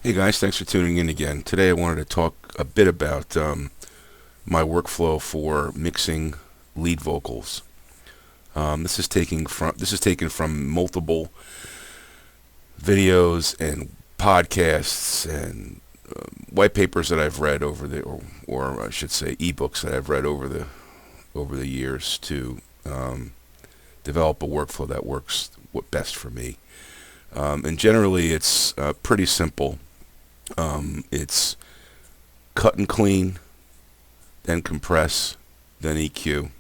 Hey guys, thanks for tuning in again. Today I wanted to talk a bit about my workflow for mixing lead vocals. This is taken from multiple videos and podcasts and white papers that I've read or I should say, ebooks that I've read over the years to develop a workflow that works best for me. And generally, it's pretty simple. It's cut and clean, then compress, then EQ,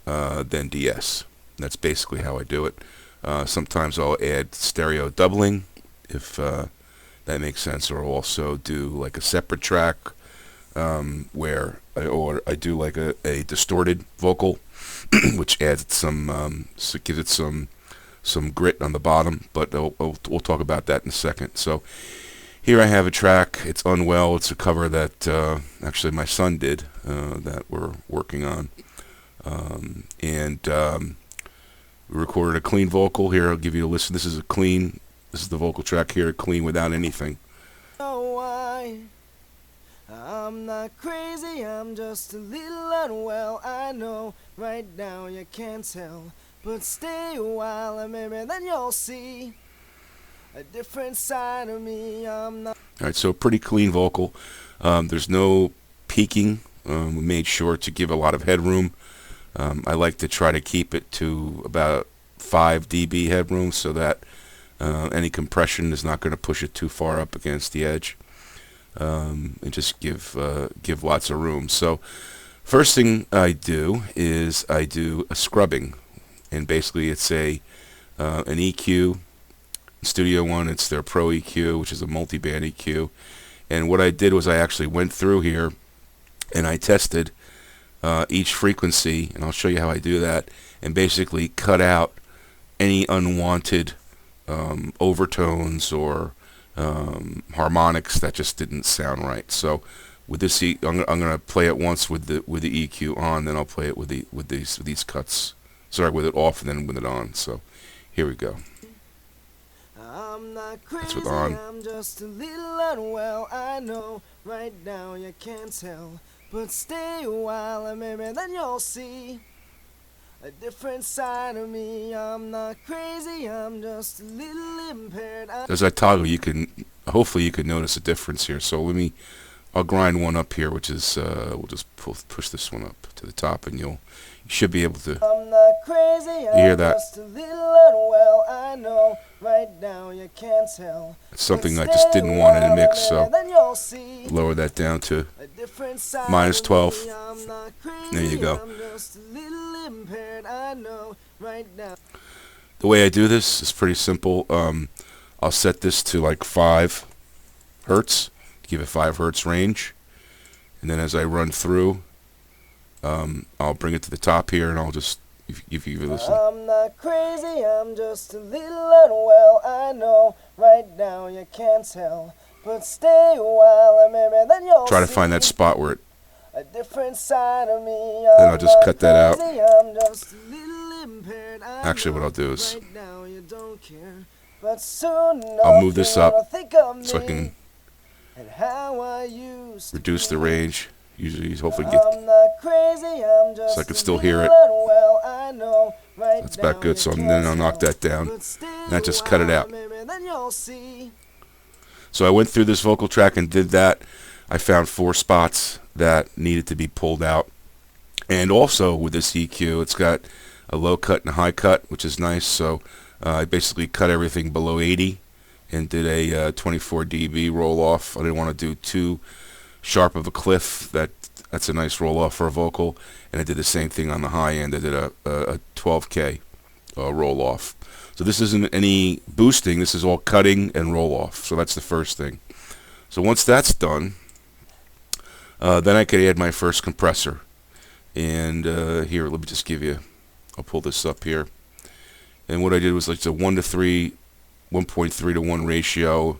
then DS. That's basically how I do it. Sometimes I'll add stereo doubling, if that makes sense, or I'll also do like a separate track where I do like a distorted vocal, which adds gives it some grit on the bottom. But we'll talk about that in a second. So here I have a track. It's Unwell. It's a cover that actually my son did that we're working on. And we recorded a clean vocal. Here, I'll give you a listen. This is the vocal track here, clean without anything. Oh, why? I'm not crazy, I'm just a little unwell. I know right now you can't tell, but stay a while and maybe then you'll see a different side of me. I'm not. Alright, so pretty clean vocal. There's no peaking. We made sure to give a lot of headroom. I like to try to keep it to about 5 dB headroom so that any compression is not going to push it too far up against the edge. And just give lots of room. So first thing I do is I do a scrubbing, and basically it's an EQ. Studio One, it's their Pro EQ, which is a multi-band EQ. And what I did was I actually went through here and I tested each frequency, and I'll show you how I do that, and basically cut out any unwanted overtones or harmonics that just didn't sound right. So with this, I'm going to play it once with the EQ on, then I'll play it with these cuts. Sorry, with it off and then with it on. So here we go. I'm not crazy, That's with on. I'm just a little unwell. I know right now you can't tell, but stay a while and maybe then you'll see a different side of me. I'm not crazy, I'm just a little impaired. As I toggle, hopefully you can notice a difference here. So I'll grind one up here, which is we'll just push this one up to the top, and you should be able to. I'm not crazy, I'm hear that? just a little unwell. I know right now you can't tell. It's something I just didn't want in the mix, so then you'll see lower that down to a different side minus of 12. me. I'm not crazy, There you go. I'm just a little impaired. I know right now. The way I do this is pretty simple. I'll set this to like 5 hertz, give it 5 hertz range, and then as I run through, I'll bring it to the top here, and I'll just, if you listen. I'm not crazy, I'm just a little unwell. I know right now you can't tell, but stay a while and maybe then you'll Try to see find that spot where a different side of me. Then I'll just cut that out. I'm just a little impaired. I Actually, what know I'll do is right now you don't care, but soon I'll move this you're up gonna think of so I me can and how I used to reduce the be. range. Usually, hopefully, I'm not crazy, I'm just so I can still hear it. unwell. I know right That's now about good. So you then I'll can't knock tell, that down, but stay and I just cut it a out. while, maybe then you'll see. So I went through this vocal track and did that. I found 4 spots that needed to be pulled out. And also with this EQ, it's got a low cut and a high cut, which is nice. So I basically cut everything below 80 and did a 24 dB roll off. I didn't want to do too sharp of a cliff. That's a nice roll off for a vocal. And I did the same thing on the high end. I did a 12K roll off. So this isn't any boosting. This is all cutting and roll off. So that's the first thing. So once that's done, then I could add my first compressor. And here, let me just give you, I'll pull this up here. And what I did was like it's a 1:3, 1.3 to 1 ratio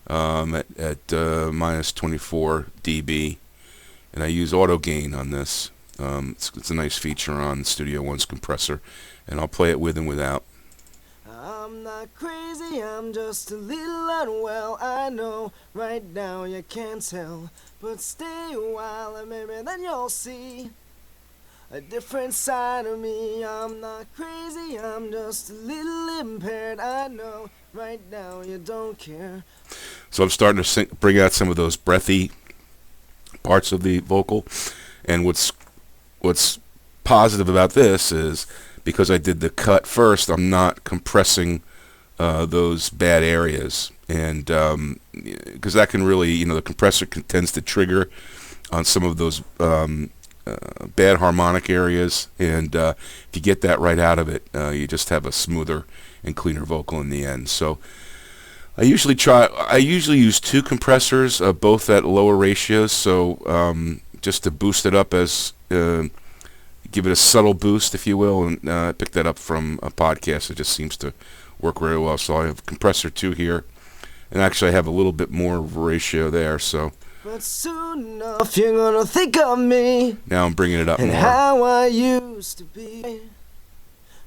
at minus 24 dB. And I use auto gain on this. It's a nice feature on Studio One's compressor. And I'll play it with and without. I'm not crazy, I'm just a little unwell. I know right now you can't tell, but stay a while and maybe then you'll see a different side of me. I'm not crazy, I'm just a little impaired. I know right now you don't care. So I'm starting to bring out some of those breathy parts of the vocal. And what's positive about this is because I did the cut first, I'm not compressing those bad areas. And because that can really, the compressor tends to trigger on some of those bad harmonic areas. And if you get that right out of it, you just have a smoother and cleaner vocal in the end. So I usually use 2 compressors, both at lower ratios. So just to boost it up give it a subtle boost, if you will. And I picked that up from a podcast. It just seems to work very well. So I have compressor 2 here. And actually I have a little bit more ratio there. So but soon enough you're gonna think of me. Now I'm bringing it up and more. How I used to be.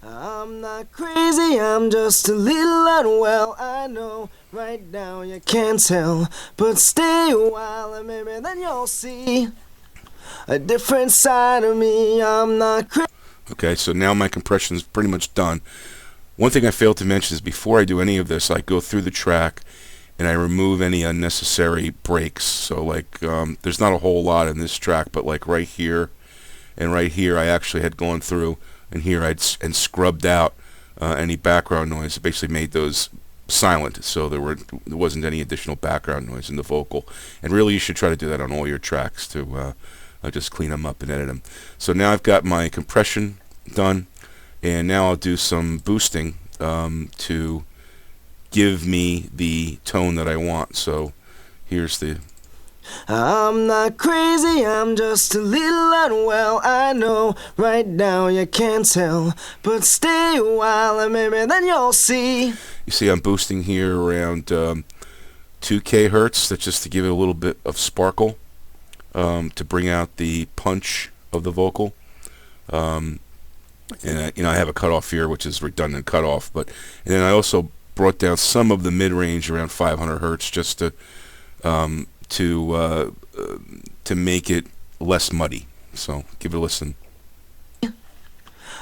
I'm not crazy, I'm just a little unwell. I know right now you can't tell, but stay a while and maybe then you'll see a different side of me. I'm not crazy. Okay, so now my compression is pretty much done. One thing I failed to mention is before I do any of this, I go through the track and I remove any unnecessary breaks. So like there's not a whole lot in this track, but like right here and right here I actually had gone through and here and scrubbed out any background noise. It basically made those silent, so there wasn't any additional background noise in the vocal. And really you should try to do that on all your tracks to just clean them up and edit them. So now I've got my compression done, and now I'll do some boosting to give me the tone that I want. So here's the... I'm not crazy, I'm just a little unwell. I know right now you can't tell, but stay a while and maybe then you'll see. You see I'm boosting here around 2K hertz. That's just to give it a little bit of sparkle, to bring out the punch of the vocal. And I have a cutoff here, which is redundant cutoff. And then I also brought down some of the mid-range around 500 hertz just to make it less muddy. So give it a listen.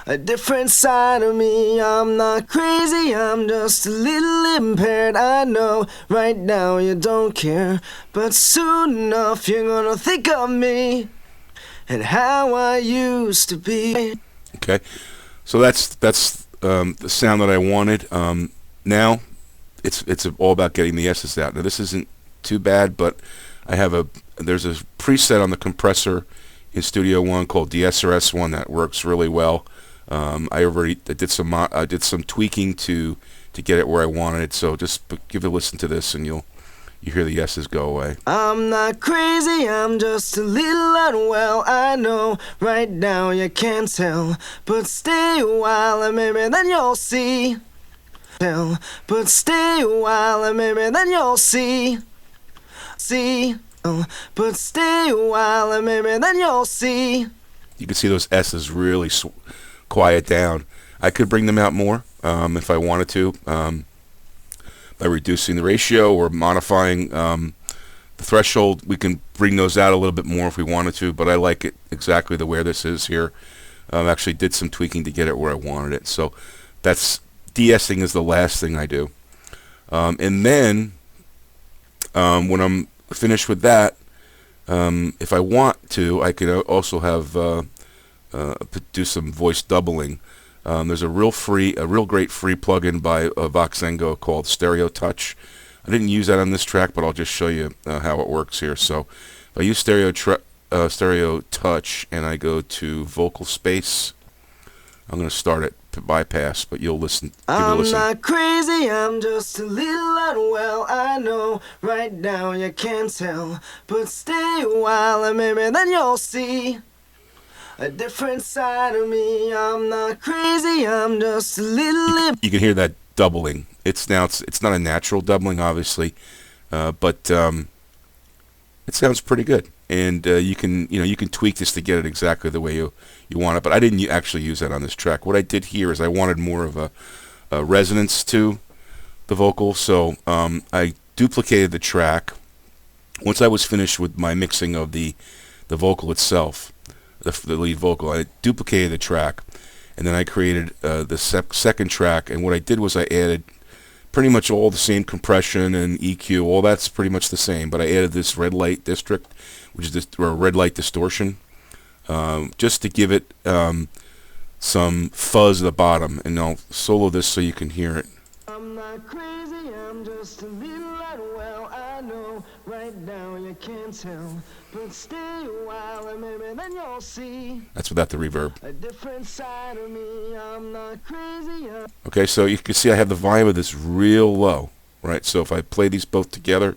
A different side of me. I'm not crazy, I'm just a little impaired. I know right now you don't care, but soon enough you're gonna think of me and how I used to be. Okay, so that's the sound that I wanted. Now it's all about getting the S's out. Now this isn't too bad, but there's a preset on the compressor in Studio One called the SRS1 that works really well. I did some tweaking to get it where I wanted it. So just give it a listen to this, and you hear the S's go away. I'm not crazy, I'm just a little unwell. I know right now you can't tell, but stay a while and maybe then you'll see. But stay a while and maybe then you'll see. But stay a while and maybe then you'll see. You can see those S's really quiet down. I could bring them out more if I wanted to, by reducing the ratio or modifying the threshold. We can bring those out a little bit more if we wanted to, but I like it exactly the way this is here. Actually did some tweaking to get it where I wanted it. So that's de-essing is the last thing I do. And then when I'm finished with that, if I want to, I could also have do some voice doubling. There's a real great free plugin by Voxengo called Stereo Touch. I didn't use that on this track, but I'll just show you how it works here. So if I use Stereo Touch and I go to vocal space, I'm going to start at bypass, but you'll listen. Give it a listen. I'm not crazy, I'm just a little unwell. I know right now you can't tell, but stay a while and maybe then you'll see a different side of me. I'm not crazy, I'm just a little... You can hear that doubling. It's not a natural doubling, obviously, but it sounds pretty good. And you can tweak this to get it exactly the way you want it. But I didn't actually use that on this track. What I did here is I wanted more of a resonance to the vocal. So I duplicated the track. Once I was finished with my mixing of the vocal itself, the lead vocal, I duplicated the track, and then I created the second track. And what I did was I added pretty much all the same compression and EQ. All that's pretty much the same, but I added this red light district, which is or red light distortion, just to give it some fuzz at the bottom. And I'll solo this so you can hear it. I'm not crazy, I'm just a little unwell. I know right now you can't tell, but stay a while and maybe then you'll see. That's without the reverb. A different side of me. I'm not crazy. Okay, so you can see I have the volume of this real low, right? So if I play these both together,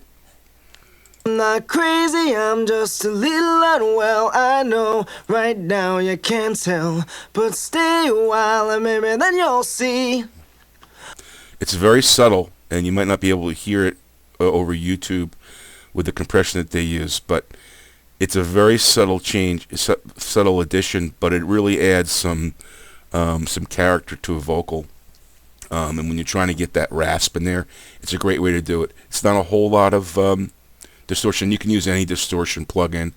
I'm not crazy, I'm just a little unwell. I know right now you can't tell, but stay a while and maybe then you'll see. it's very subtle, and you might not be able to hear it over YouTube with the compression that they use, but it's a very subtle change, subtle addition, but it really adds some character to a vocal. And when you're trying to get that rasp in there, it's a great way to do it. It's not a whole lot of distortion. You can use any distortion plugin,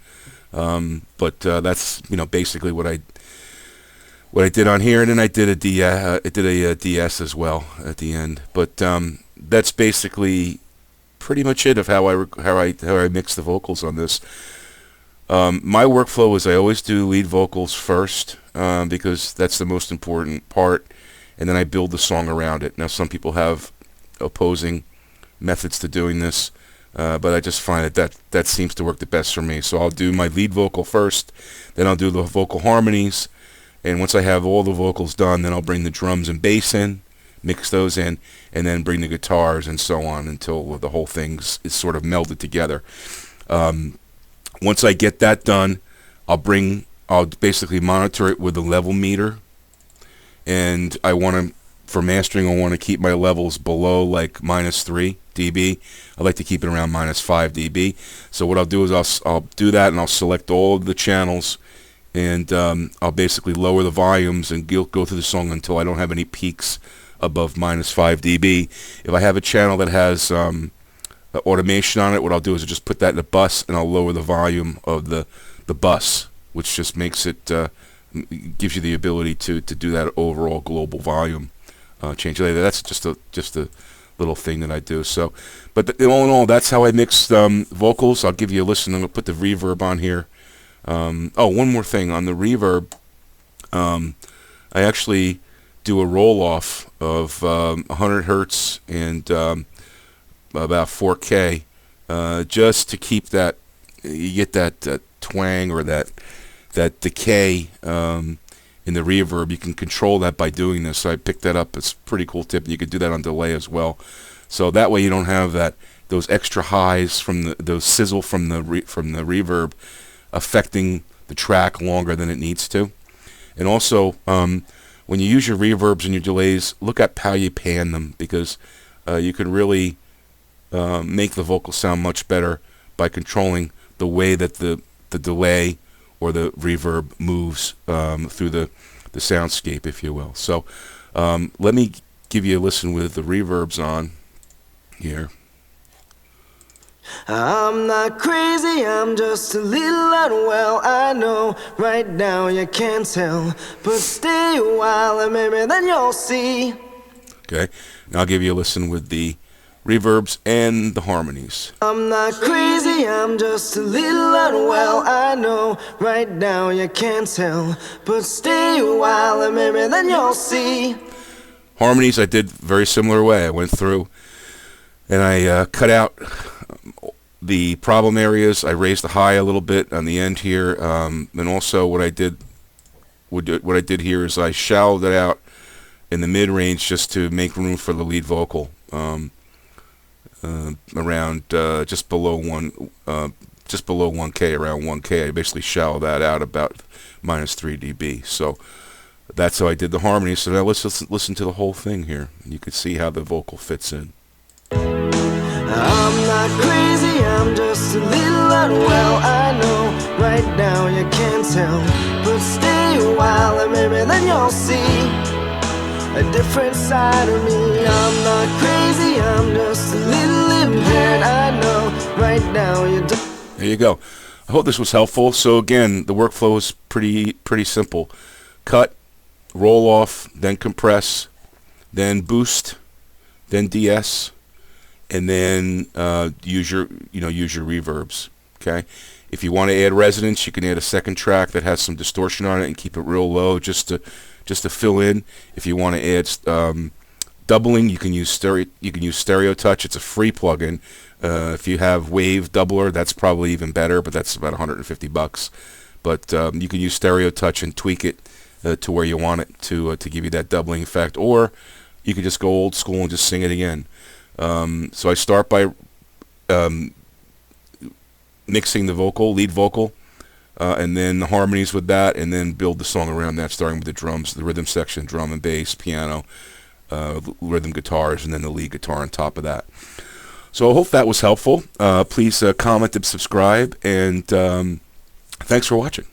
but that's basically what I did on here, and then I did a DS as well at the end. But that's basically pretty much it of how I mix the vocals on this. My workflow is I always do lead vocals first because that's the most important part, and then I build the song around it. Now some people have opposing methods to doing this, but I just find that seems to work the best for me. So I'll do my lead vocal first, then I'll do the vocal harmonies, and once I have all the vocals done, then I'll bring the drums and bass in, mix those in, and then bring the guitars and so on until the whole thing is sort of melded together. Once I get that done, I'll basically monitor it with a level meter, and for mastering, I want to keep my levels below like -3 dB. I like to keep it around -5 dB. So what I'll do is I'll do that, and I'll select all of the channels, and I'll basically lower the volumes and go through the song until I don't have any peaks above -5 dB. If I have a channel that has automation on it, what I'll do is I'll just put that in a bus, and I'll lower the volume of the bus, which just makes it gives you the ability to do that overall global volume change later. That's just a little thing that I do. So, but all in all, that's how I mix vocals. I'll give you a listen. I'm gonna put the reverb on here. One more thing on the reverb. I actually do a roll off of 100 hertz and about 4K, just to keep that, you get that twang or that decay in the reverb. You can control that by doing this. So I picked that up. It's a pretty cool tip. You could do that on delay as well. So that way you don't have those extra highs from those sizzle from the reverb affecting the track longer than it needs to. And also, when you use your reverbs and your delays, look at how you pan them, because you can really make the vocal sound much better by controlling the way that the delay or the reverb moves through the soundscape, if you will. So let me give you a listen with the reverbs on here. I'm not crazy, I'm just a little unwell. I know right now you can't tell, but stay a while and maybe then you'll see. Okay, now I'll give you a listen with the reverbs and the harmonies. I'm not crazy, I'm just a little unwell. I know right now you can't tell, but stay a while and maybe then you'll see. Harmonies I did very similar way. I went through and I cut out the problem areas. I raised the high a little bit on the end here, and also what I did here is I shallowed it out in the mid-range just to make room for the lead vocal. Around just below 1K, around 1K. I basically shallow that out about -3 dB. So that's how I did the harmony. So now let's listen to the whole thing here. You can see how the vocal fits in. I'm not crazy, I'm just a little unwell. I know right now you can't tell, but stay a while and maybe then you'll see. a different side of me. I'm not crazy, I'm just a little impaired. I know right now you don't. There you go. I hope this was helpful. So again, the workflow is pretty simple. Cut, roll off, then compress, then boost, then DS, and then use your reverbs. Okay. If you want to add resonance, you can add a second track that has some distortion on it and keep it real low just to fill in. If you want to add doubling, you can use stereo touch. It's a free plugin. If you have wave doubler, that's probably even better, but that's about $150. But you can use stereo touch and tweak it to where you want it to give you that doubling effect, or you can just go old school and just sing it again. So I start by mixing the lead vocal, and then the harmonies with that, and then build the song around that, starting with the drums, the rhythm section, drum and bass, piano, rhythm guitars, and then the lead guitar on top of that. So I hope that was helpful. Please comment and subscribe, and thanks for watching.